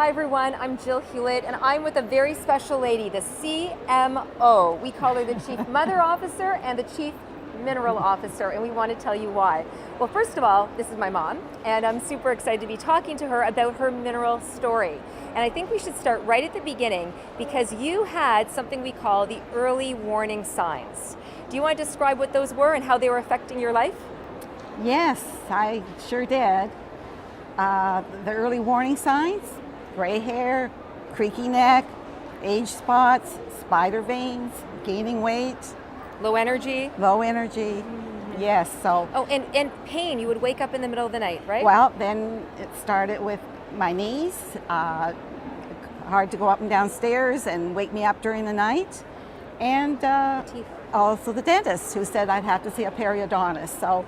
Hi everyone, I'm Jill Hewlett and I'm with a very special lady, the CMO. We call her the Chief Mother Officer and the Chief Mineral Officer, and we want to tell you why. Well, first of all, this is my mom, and I'm super excited to be talking to her about her mineral story. And I think we should start right at the beginning because you had something we call the early warning signs. Do you want to describe what those were and how they were affecting your life? Yes, I sure did. The early warning signs: gray hair, creaky neck, age spots, spider veins, gaining weight, Low energy? low energy. Yes, so, Oh, and pain. You would wake up in the middle of the night, right? well, then it started with my knees. Hard to go up and down stairs and wake me up during the night. And Teeth. also the dentist who said I'd have to see a periodontist. So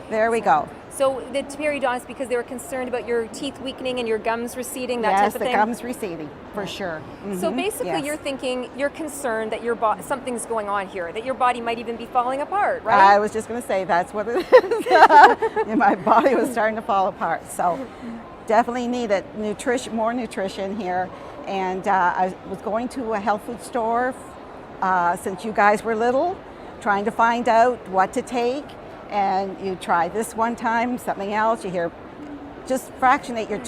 there we go. So the periodontist, because they were concerned about your teeth weakening and your gums receding, that type Yes, of the thing? gums receding, for sure. So Mhm, basically yes. you're thinking, you're concerned that your something's going on here, that your body might even be falling apart, right? I was just going to say that's what it is. And my body was starting to fall apart. So definitely needed more nutrition here. And I was going to a health food store since you guys were little, trying to find out what to take. And you try this one time, something else, you hear, just fractionate your...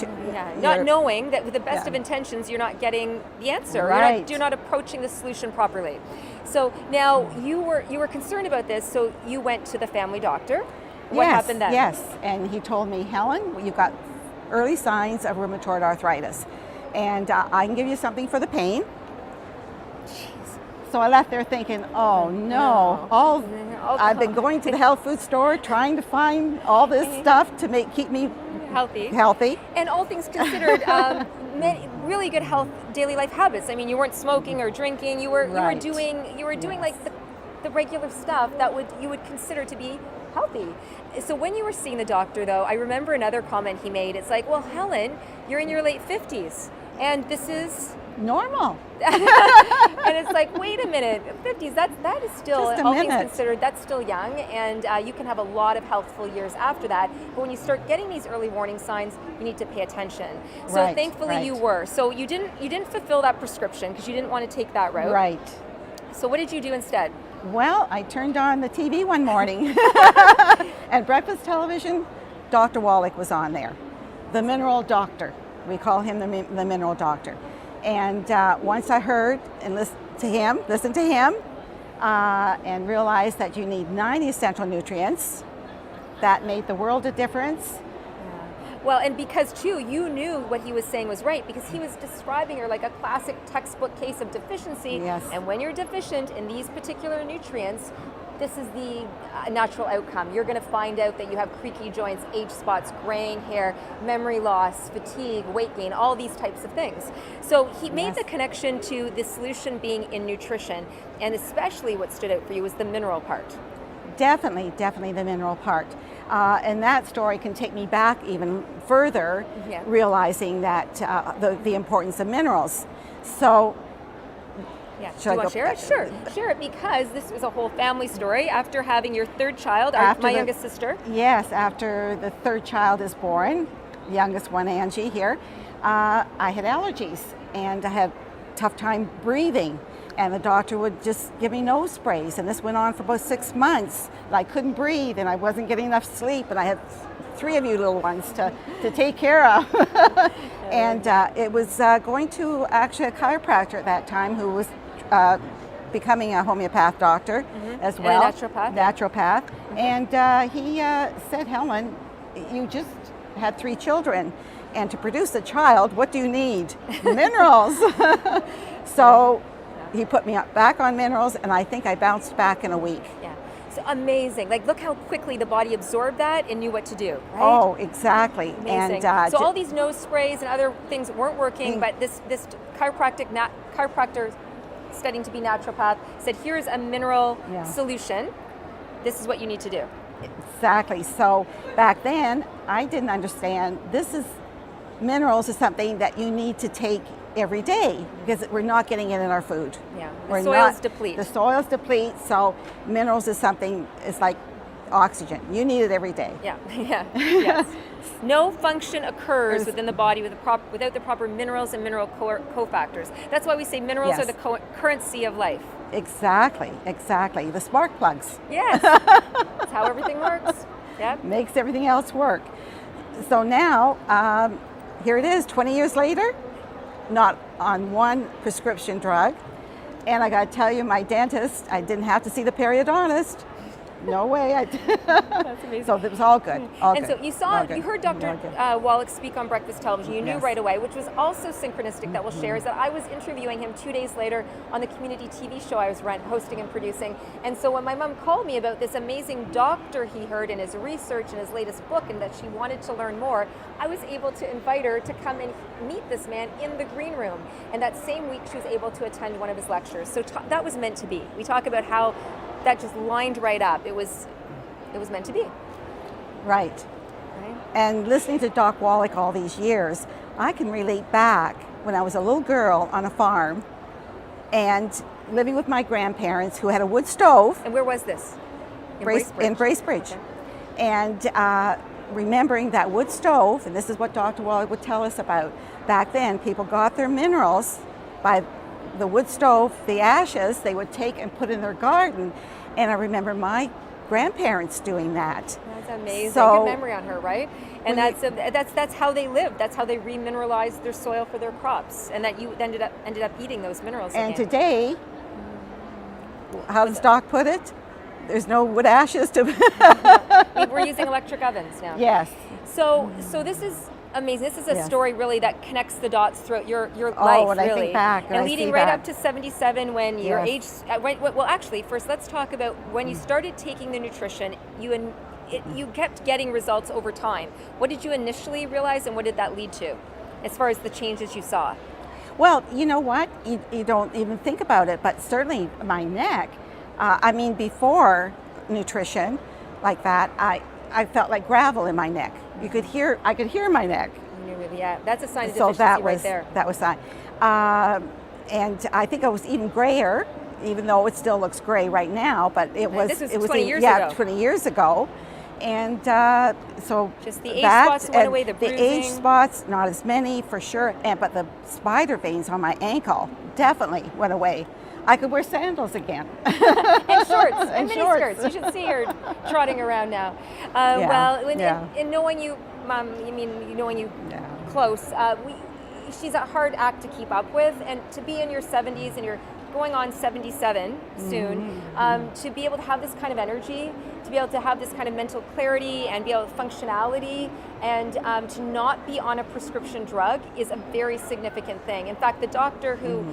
Not knowing that with the best Yeah. of intentions, you're not getting the answer. Right. You're not approaching the solution properly. So now you were concerned about this, so you went to the family doctor. What happened then? Yes, and he told me, Helen, you've got early signs of rheumatoid arthritis, and I can give you something for the pain. So I left there thinking, oh no, I've been going to the health food store trying to find all this stuff to keep me healthy. And all things considered, really good health, daily life habits. I mean, you weren't smoking or drinking. You were Right. doing like the regular stuff that you would consider to be healthy. So when you were seeing the doctor, though, I remember another comment he made. It's like, well, Helen, you're in your late 50s, and this is Normal. and it's like, wait a minute, 50s, that is still, Just a all things minute. considered, that's still young, and you can have a lot of healthful years after that. But when you start getting these early warning signs, you need to pay attention. So Right, thankfully right. you were. So you didn't fulfill that prescription because you didn't want to take that route. Right. So what did you do instead? Well, I turned on the TV one morning, and breakfast television, Dr. Wallach was on there, the mineral doctor. We call him the mineral doctor. And once I heard and listened to him, and realized that you need 9 essential nutrients, that made the world a difference. Well, and because too, you knew what he was saying was right, because he was describing her like a classic textbook case of deficiency. Yes. And when you're deficient in these particular nutrients, this is the natural outcome. You're going to find out that you have creaky joints, age spots, graying hair, memory loss, fatigue, weight gain, all these types of things. So he made the connection to the solution being in nutrition, and especially what stood out for you was the mineral part. Definitely the mineral part. And that story can take me back even further, realizing that the importance of minerals. So, yeah. Do you want to share it? Sure. Share it, because this was a whole family story. After having your third child, my youngest sister. Yes, after the third child is born, youngest one, Angie here, I had allergies and I had a tough time breathing. And the doctor would just give me nose sprays. And this went on for about 6 months. And I couldn't breathe and I wasn't getting enough sleep. And I had 3 of you little ones to take care of. And it was going to actually a chiropractor at that time who was becoming a homeopath doctor as well. And a naturopath. And he said, Helen, you just had 3 children. And to produce a child, what do you need? Minerals. So he put me back on minerals, and I think I bounced back in a week. Yeah. So amazing. Like, look how quickly the body absorbed that and knew what to do, right? Oh, exactly. Amazing. And so all these nose sprays and other things weren't working, but this chiropractor studying to be naturopath said, here's a mineral solution. This is what you need to do. Exactly. So back then, I didn't understand minerals is something that you need to take every day because we're not getting it in our food. Yeah, the soils deplete. The soils deplete, so minerals is something, it's like oxygen. You need it every day. Yeah, yes. No function occurs within the body without the proper minerals and mineral cofactors. That's why we say minerals Yes. are the currency of life. Exactly, exactly. The spark plugs. Yes, that's how everything works. Yep. Makes everything else work. So now, here it is, 20 years later, not on one prescription drug. And I got to tell you, my dentist, I didn't have to see the periodontist. No way. That's amazing. So it was all good. All And good. so you saw, All good. you heard Dr. All good. Wallach speak on breakfast television. You knew Yes. right away, which was also synchronistic that we'll share, is that I was interviewing him 2 days later on the community TV show I was hosting and producing. And so when my mom called me about this amazing doctor he heard in his research and his latest book, and that she wanted to learn more, I was able to invite her to come and meet this man in the green room. And that same week, she was able to attend one of his lectures. So that was meant to be. We talk about how that just lined right up. It was meant to be. Right. And listening to Doc Wallach all these years, I can relate back when I was a little girl on a farm and living with my grandparents who had a wood stove. And where was this? In Bracebridge. Okay. And remembering that wood stove, and this is what Dr. Wallach would tell us about. Back then, people got their minerals by the wood stove, the ashes they would take and put in their garden. And I remember my grandparents doing that. That's amazing. So, good memory on her, right? And that's how they lived. That's how they remineralized their soil for their crops, and that you ended up eating those minerals. And again. today, how does Doc put it? There's no wood ashes to. We're using electric ovens now. Yes. So this is amazing. This is a Yes. story really that connects the dots throughout your Oh, life, when I really. think back and I leading see right that. up to 77 when your age. Yes. Well, actually, first let's talk about when you started taking the nutrition. You kept getting results over time. What did you initially realize, and what did that lead to, as far as the changes you saw? Well, you know what? You don't even think about it, but certainly my neck. Before nutrition, like that, I felt like gravel in my neck. I could hear my neck. Yeah, that's a sign of So deficiency right there. that was that. And I think I was even grayer, even though it still looks gray right now. But it was 20 years ago. 20 years ago. And so just the age spots went away. The age spots, not as many for sure. But the spider veins on my ankle definitely went away. I could wear sandals again. And shorts, and mini shorts. skirts. You should see her trotting around now. In knowing you, Mom, knowing you close, she's a hard act to keep up with, and to be in your 70s and you're going on 77 soon, to be able to have this kind of energy, to be able to have this kind of mental clarity and be able to functionality, and to not be on a prescription drug is a very significant thing. In fact, the doctor who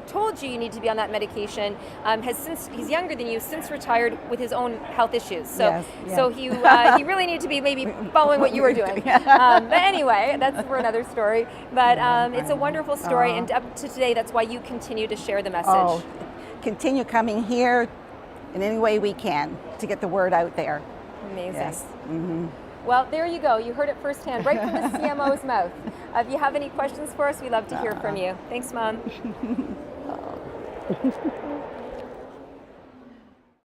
told you need to be on that medication he's younger than you, since retired with his own health issues. So, so he really needed to be maybe following what you were doing. But anyway, that's for another story. But it's a wonderful story, and up to today, that's why you continue to share the message. Oh, continue coming here in any way we can to get the word out there. Amazing. Yes. Well, there you go. You heard it firsthand, right from the CMO's mouth. If you have any questions for us, we'd love to hear from you. Thanks, Mom.